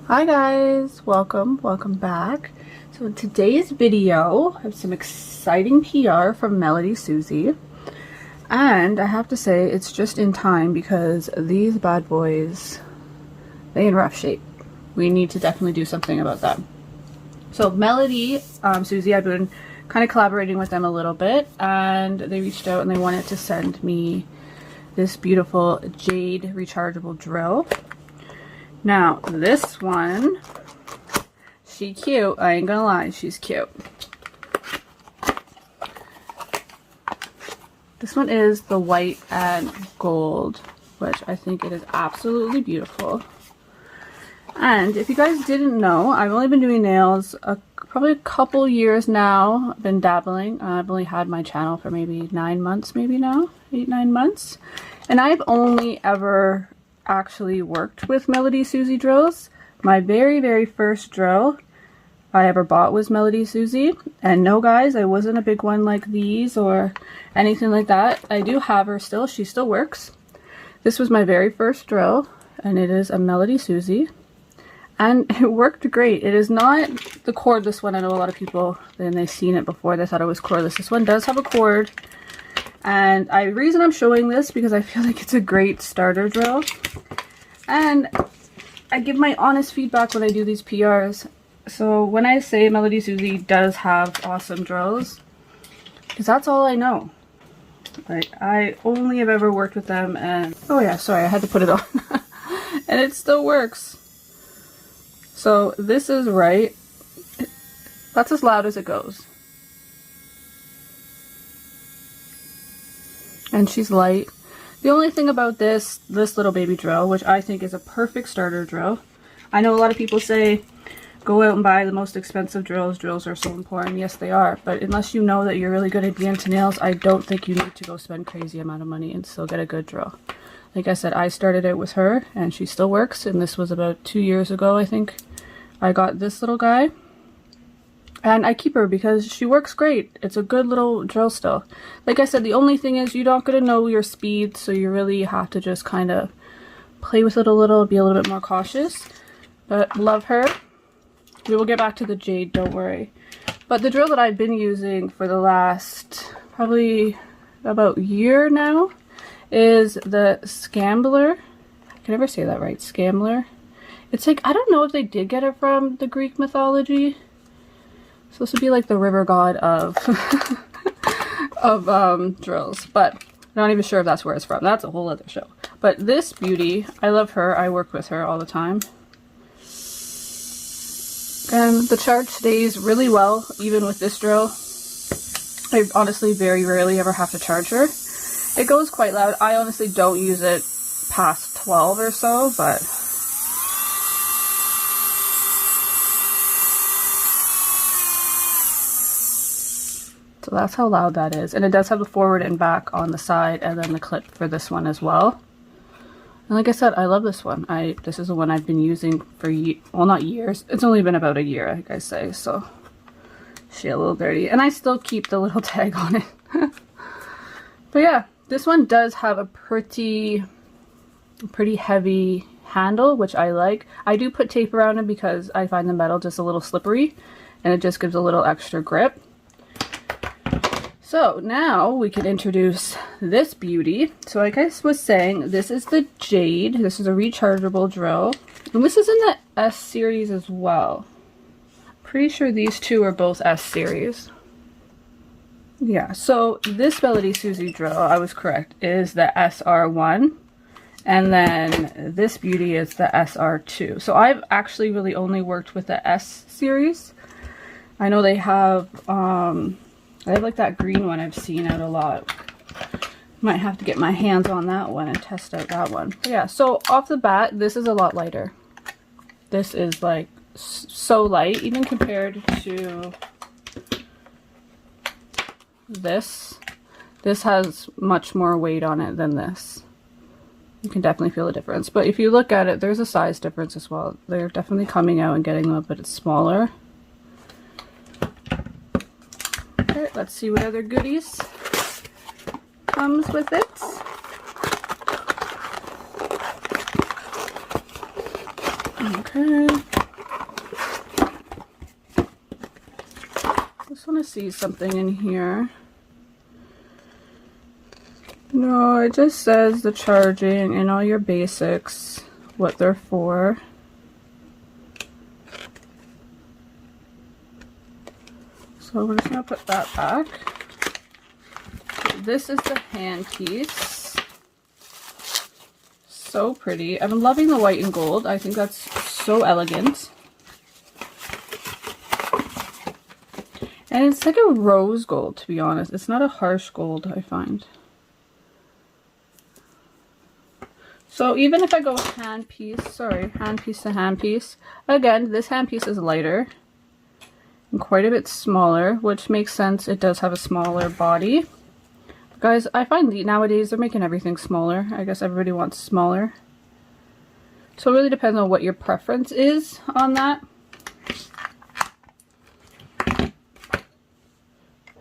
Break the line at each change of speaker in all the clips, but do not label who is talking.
Hi guys, welcome back. So in today's video I have some exciting PR from Melodysusie, and I have to say it's just in time because these bad boys, they in rough shape. We need to definitely do something about that. So Melodysusie, I've been kind of collaborating with them a little bit, and they reached out and they wanted to send me this beautiful jade rechargeable drill. Now this one, she cute, I ain't gonna lie, she's cute. This one is the white and gold, which I think it is absolutely beautiful. And if you guys didn't know, I've only been doing nails probably a couple years now. I've been dabbling. I've only had my channel for maybe 9 months, maybe now, 8-9 months. And I've only ever actually worked with Melodysusie drills. My very first drill I ever bought was Melodysusie. And no guys, I wasn't a big one like these or anything like that. I do have her still. She still works. This was my very first drill, and it is a Melodysusie. And it worked great. It is not the cordless one. I know a lot of people, when they've seen it before, they thought it was cordless. This one does have a cord. And the reason I'm showing this because I feel like it's a great starter drill. And I give my honest feedback when I do these PRs. So when I say Melodysusie does have awesome drills, because that's all I know. Like, I only have ever worked with them, and oh yeah, sorry, I had to put it on. And it still works. So this is right. That's as loud as it goes. And she's light. The only thing about this little baby drill, which I think is a perfect starter drill. I know a lot of people say, go out and buy the most expensive drills. Drills are so important. Yes, they are. But unless you know that you're really good at DMT nails, I don't think you need to go spend crazy amount of money and still get a good drill. Like I said, I started out with her, and she still works. And this was about 2 years ago, I think. I got this little guy, and I keep her because she works great. It's a good little drill still. Like I said, the only thing is you're not going to know your speed, so you really have to just kind of play with it a little, be a little bit more cautious. But love her. We will get back to the jade, don't worry. But the drill that I've been using for the last probably about year now is the Scambler. I can never say that right, Scambler. It's like, I don't know if they did get it from the Greek mythology. It's supposed to be like the river god of drills, but I'm not even sure if that's where it's from. That's a whole other show. But this beauty, I love her. I work with her all the time. And the charge stays really well, even with this drill. I honestly very rarely ever have to charge her. It goes quite loud. I honestly don't use it past 12 or so, but so that's how loud that is. And it does have the forward and back on the side, and then the clip for this one as well. And like I said, I love this one. This is the one I've been using for, well, not years. It's only been about a year, like I say, so she's a little dirty. And I still keep the little tag on it. But yeah, this one does have a pretty heavy handle, which I like. I do put tape around it because I find the metal just a little slippery, and it just gives a little extra grip. So now we can introduce this beauty. So like I was saying, this is the Jade. This is a rechargeable drill. And this is in the S series as well. Pretty sure these two are both S series. Yeah, so this Melodysusie drill, I was correct, is the SR1. And then this beauty is the SR2. So I've actually really only worked with the S series. I know they have I have like that green one I've seen out a lot. Might have to get my hands on that one and test out that one. But yeah, so off the bat, this is a lot lighter. This is like so light, even compared to this. This has much more weight on it than this. You can definitely feel the difference. But if you look at it, there's a size difference as well. They're definitely coming out and getting a bit smaller. Okay, let's see what other goodies comes with it. Okay. want to see something in here. No, it just says the charging and all your basics, what they're for. So we're just going to put that back. This is the handpiece. So pretty. I'm loving the white and gold. I think that's so elegant. And it's like a rose gold, to be honest. It's not a harsh gold, I find. So even if I go handpiece to handpiece, again, this handpiece is lighter and quite a bit smaller, which makes sense. It does have a smaller body. Guys, I find nowadays they're making everything smaller. I guess everybody wants smaller. So it really depends on what your preference is on that.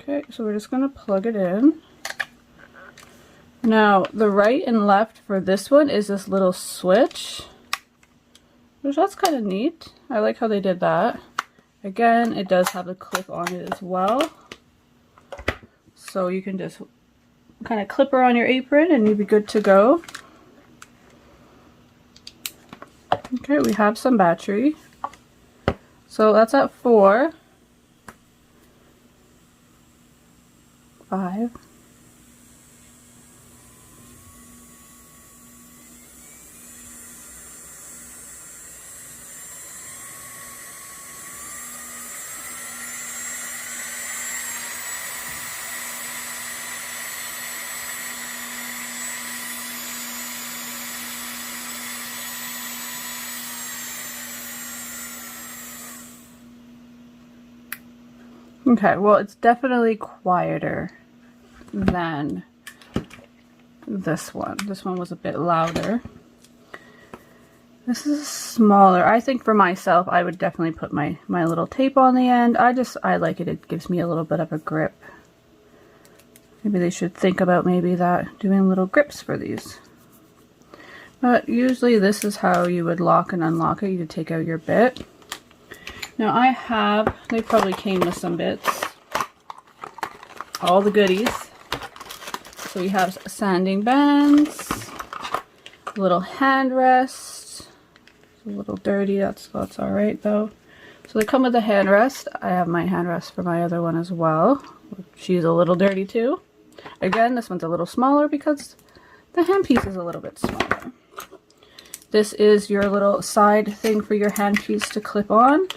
Okay, so we're just going to plug it in. Now, the right and left for this one is this little switch, which that's kind of neat. I like how they did that. Again, it does have a clip on it as well. So you can just kind of clip her on your apron and you'll be good to go. Okay, we have some battery. So that's at 4, 5. Okay, well, it's definitely quieter than this one. This one was a bit louder. This is smaller. I think for myself, I would definitely put my little tape on the end. I like it. It gives me a little bit of a grip. Maybe they should think about doing little grips for these. But usually this is how you would lock and unlock it. You could take out your bit. Now they probably came with some bits. All the goodies. So we have sanding bands, a little hand rest. It's a little dirty, that's alright though. So they come with a hand rest. I have my hand rest for my other one as well. She's a little dirty too. Again, this one's a little smaller because the handpiece is a little bit smaller. This is your little side thing for your handpiece to clip on.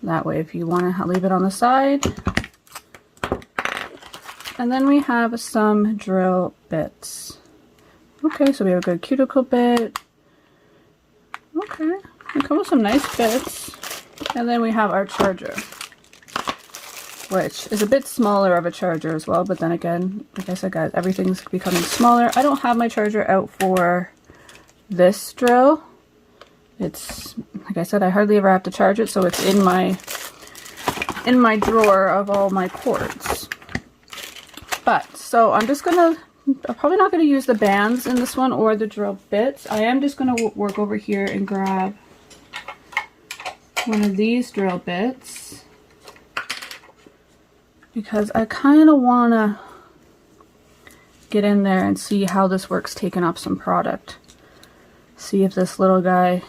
That way if you want to leave it on the side. And then we have some drill bits. Okay, so we have a good cuticle bit. Okay, we come with some nice bits. And then we have our charger, which is a bit smaller of a charger as well. But then again, like I said, guys, everything's becoming smaller. I don't have my charger out for this drill. It's, like I said, I hardly ever have to charge it, so it's in my drawer of all my cords. But, so I'm probably not gonna use the bands in this one or the drill bits. I am just gonna work over here and grab one of these drill bits because I kind of wanna get in there and see how this works taking up some product. See if this little guy,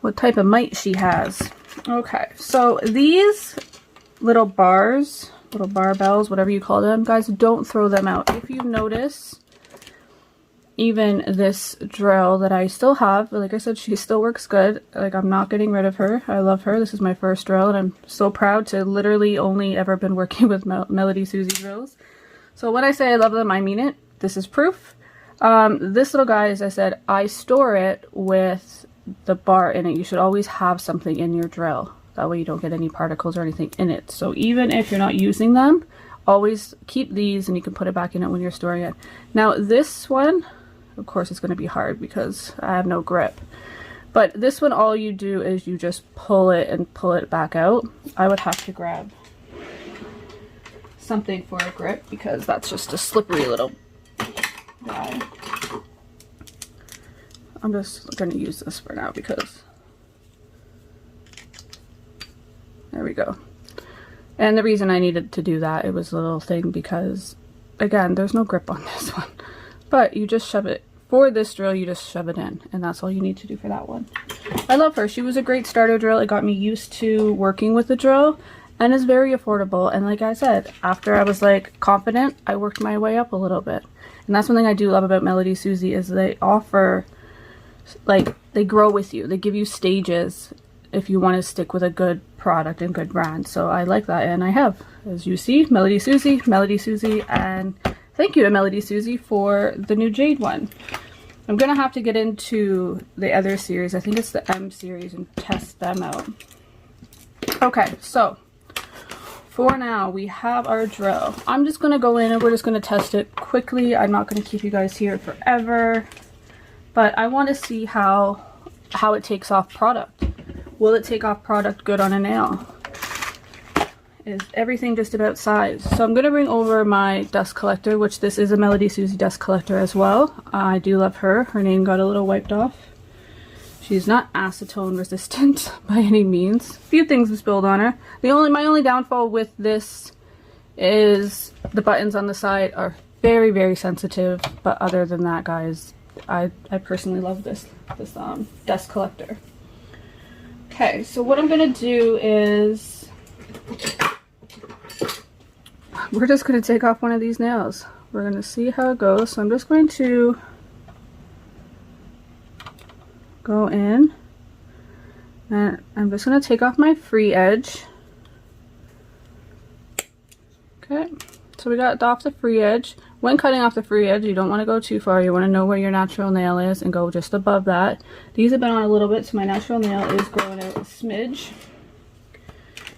what type of might she has. Okay, so these little bars, little barbells, whatever you call them, guys, don't throw them out. If you notice, even this drill that I still have, like I said, she still works good. Like, I'm not getting rid of her. I love her. This is my first drill, and I'm so proud to literally only ever been working with Melodysusie drills. So when I say I love them, I mean it. This is proof. This little guy, as I said, I store it with the bar in it. You should always have something in your drill. That way you don't get any particles or anything in it. So even if you're not using them, always keep these and you can put it back in it when you're storing it. Now this one, of course, it's going to be hard because I have no grip. But this one, all you do is you just pull it and pull it back out. I would have to grab something for a grip because that's just a slippery little guy. I'm just going to use this for now because There we go. And the reason I needed to do that, it was a little thing because, again, there's no grip on this one. But you just shove it, for this drill, you just shove it in. And that's all you need to do for that one. I love her. She was a great starter drill. It got me used to working with the drill. And is very affordable. And like I said, after I was like confident, I worked my way up a little bit. And that's one thing I do love about Melodysusie is they offer, like, they grow with you. They give you stages if you want to stick with a good product and good brand. So I like that, and I have, as you see, Melodysusie, and thank you to Melodysusie for the new Jade one. I'm gonna have to get into the other series, I think it's the M series, and test them out. Okay, so for now we have our drill. I'm just gonna go in and we're just gonna test it quickly. I'm not gonna keep you guys here forever, but I want to see how it takes off product. Will it take off product good on a nail? Is everything just about size? So I'm going to bring over my dust collector, which this is a Melodysusie dust collector as well. I do love her. Her name got a little wiped off. She's not acetone resistant by any means. A few things have spilled on her. My only downfall with this is the buttons on the side are very, very sensitive. But other than that, guys, I personally love this dust collector. Okay, so what I'm gonna do is we're just gonna take off one of these nails. We're gonna see how it goes. So I'm just going to go in and I'm just gonna take off my free edge. Okay, so we got off the free edge. When cutting off the free edge, you don't want to go too far. You want to know where your natural nail is and go just above that. These have been on a little bit, so my natural nail is growing out a smidge.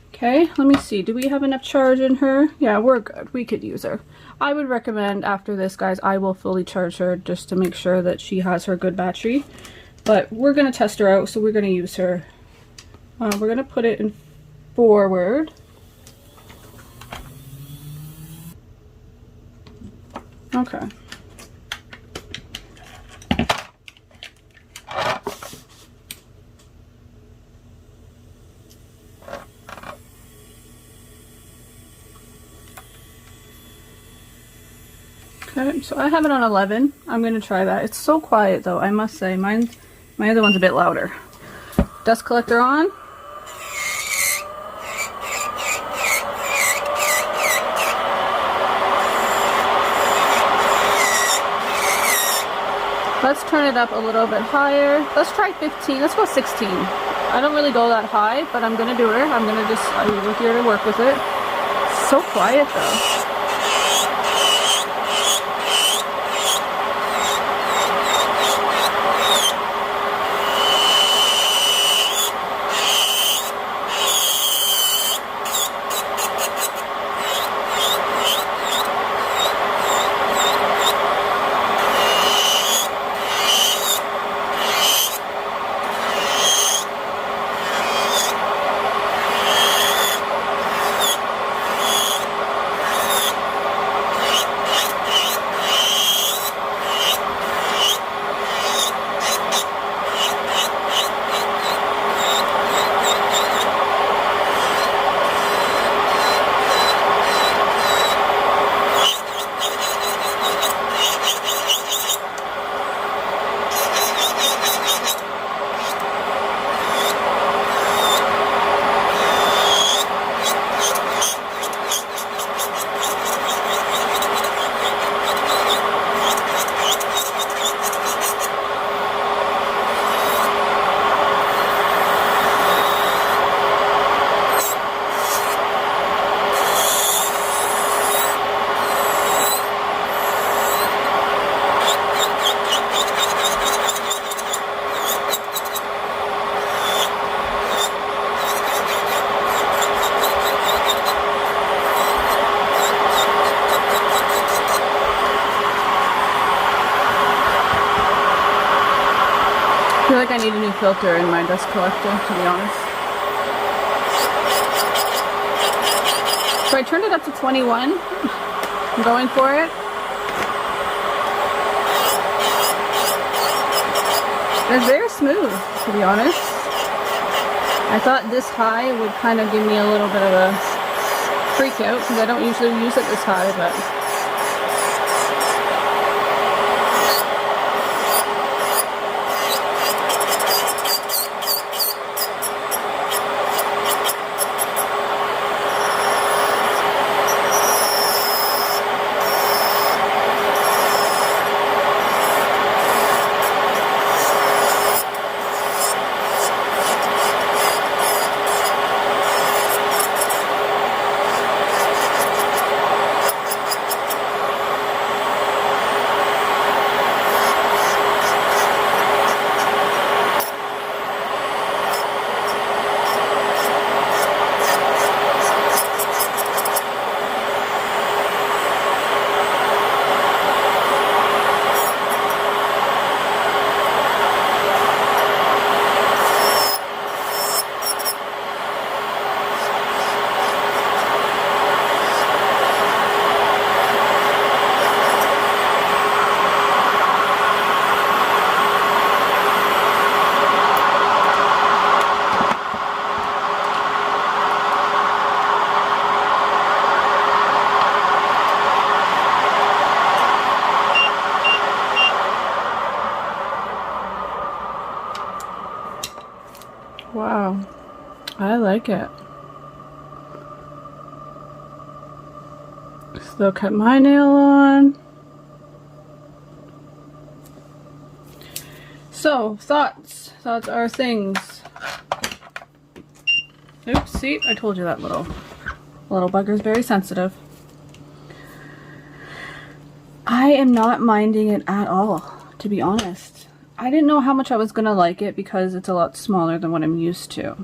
Okay, let me see. Do we have enough charge in her? Yeah, we're good. We could use her. I would recommend after this, guys, I will fully charge her just to make sure that she has her good battery. But we're going to test her out, so we're going to use her. We're going to put it in forward. Okay. Okay, so I have it on 11. I'm going to try that. It's so quiet though, I must say. My other one's a bit louder. Dust collector on. Let's turn it up a little bit higher. Let's try 15. Let's go 16. I don't really go that high, but I'm gonna do her. We're here to work with it. So quiet though. I feel like I need a new filter in my dust collector, to be honest. So I turned it up to 21. I'm going for it. It's very smooth, to be honest. I thought this high would kind of give me a little bit of a freak out because I don't usually use it this high, but wow, I like it. Still cut my nail on. So, thoughts are things. Oops, see, I told you that little bugger's very sensitive. I am not minding it at all, to be honest. I didn't know how much I was gonna like it because it's a lot smaller than what I'm used to.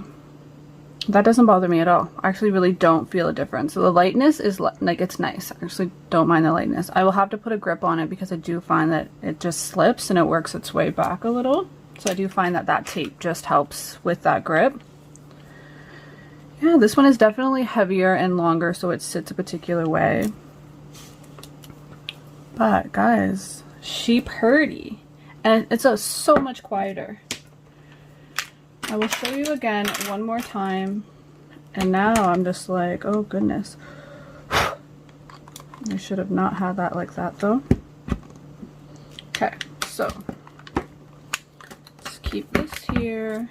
That doesn't bother me at all. I actually really don't feel a difference. So the lightness is like, it's nice. I actually don't mind the lightness. I will have to put a grip on it because I do find that it just slips and it works its way back a little. So I do find that that tape just helps with that grip. Yeah, this one is definitely heavier and longer, so it sits a particular way. But guys, she purty. And it's so much quieter. I will show you again one more time. And now I'm just like, oh goodness. I should have not had that like that though. Okay, so let's keep this here.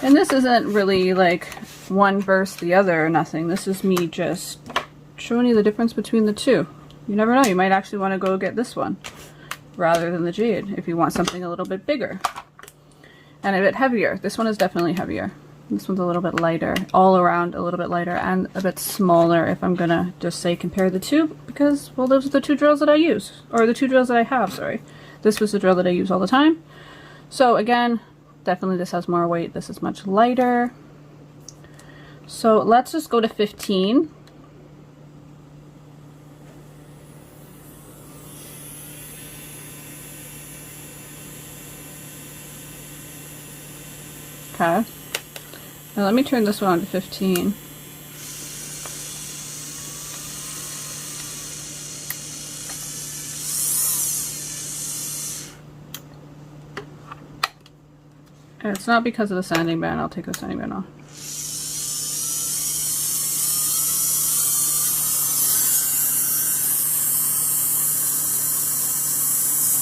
And this isn't really like one versus the other or nothing. This is me just showing you the difference between the two. You never know, you might actually want to go get this one rather than the Jade if you want something a little bit bigger and a bit heavier. This one is definitely heavier. This one's a little bit lighter, all around a little bit lighter and a bit smaller if I'm gonna just say compare the two, because well, those are the two drills that I use, or the two drills that I have, sorry. This was the drill that I use all the time. So again, definitely this has more weight, this is much lighter. So let's just go to 15. Okay. Now let me turn this one on to 15. And it's not because of the sanding band. I'll take the sanding band off.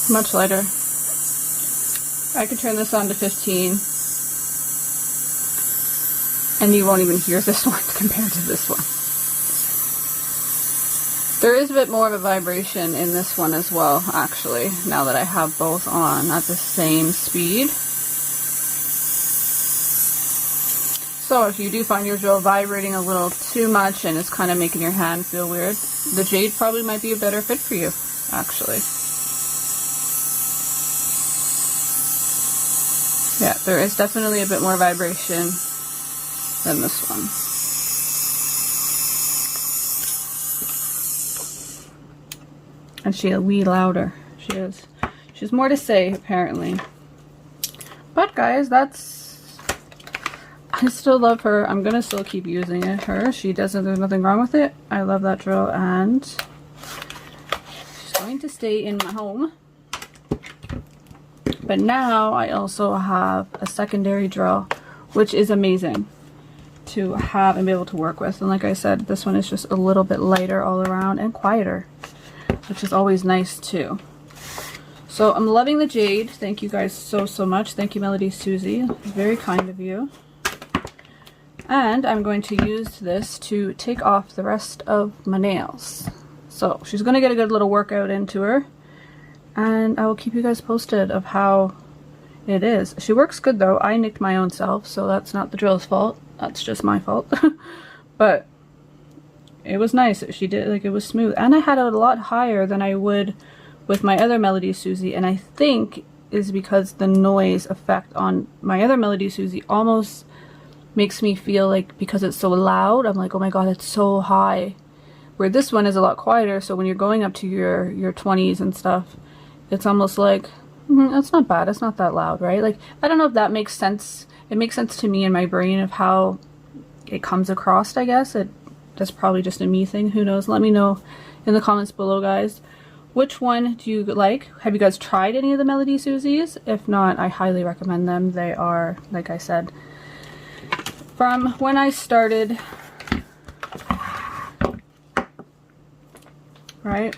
Much lighter. I could turn this on to 15 and you won't even hear this one compared to this one. There is a bit more of a vibration in this one as well, actually, now that I have both on at the same speed. So if you do find your drill vibrating a little too much and it's kind of making your hand feel weird, the Jade probably might be a better fit for you, actually. Yeah, there is definitely a bit more vibration than this one. And she a wee louder. She is. She has more to say, apparently. But guys, I still love her. I'm gonna still keep using her. She doesn't, there's nothing wrong with it. I love that drill, and she's going to stay in my home But now I also have a secondary drill, which is amazing to have and be able to work with. And like I said, this one is just a little bit lighter all around and quieter, which is always nice too. So I'm loving the jade. Thank you guys so much. Thank you, Melodysusie. Very kind of you. And I'm going to use this to take off the rest of my nails. So she's going to get a good little workout into her. And I will keep you guys posted of how it is. She works good though. I nicked my own self, so that's not the drill's fault. That's just my fault. But it was nice. She did, like, it was smooth. And I had it a lot higher than I would with my other Melodysusie. And I think is because the noise effect on my other Melodysusie almost makes me feel like, because it's so loud, I'm like, oh my god, it's so high. Where this one is a lot quieter, so when you're going up to your 20s and stuff, it's almost like, that's not bad, it's not that loud, right? Like, I don't know if that makes sense. It makes sense to me in my brain of how it comes across, I guess. That's probably just a me thing, who knows? Let me know in the comments below, guys. Which one do you like? Have you guys tried any of the Melodysusies? If not, I highly recommend them. They are, like I said, from when I started, right?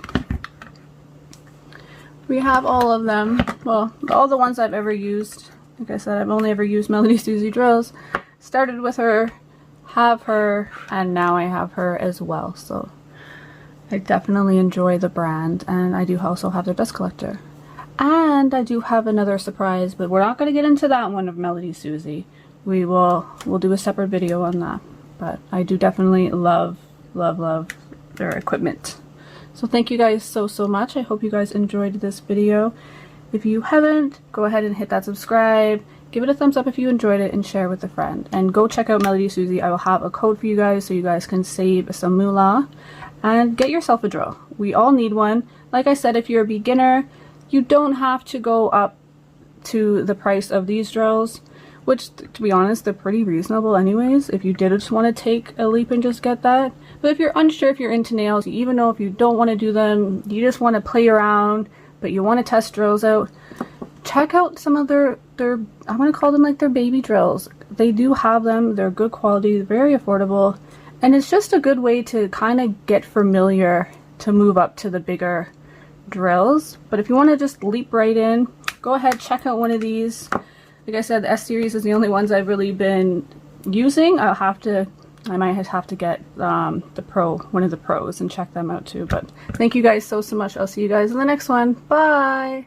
We have all of them. Well, all the ones I've ever used. Like I said, I've only ever used Melodysusie drills. Started with her, have her, and now I have her as well. So I definitely enjoy the brand, and I do also have their dust collector. And I do have another surprise, but we're not going to get into that one of Melodysusie. We'll do a separate video on that. But I do definitely love their equipment. So thank you guys so much. I hope you guys enjoyed this video. If you haven't, go ahead and hit that subscribe. Give it a thumbs up if you enjoyed it, and share with a friend. And go check out Melodysusie. I will have a code for you guys so you guys can save some moolah and get yourself a drill. We all need one. Like I said, if you're a beginner, you don't have to go up to the price of these drills, which, to be honest, they're pretty reasonable anyways, if you did just want to take a leap and just get that. But if you're unsure if you're into nails, even though if you don't want to do them, you just want to play around, but you want to test drills out, check out some of their I want to call them like their baby drills. They do have them. They're good quality, very affordable, and it's just a good way to kind of get familiar to move up to the bigger drills. But if you want to just leap right in, go ahead, check out one of these. Like I said, the S series is the only ones I've really been using. I might have to get one of the pros, and check them out too. But thank you guys so much. I'll see you guys in the next one. Bye.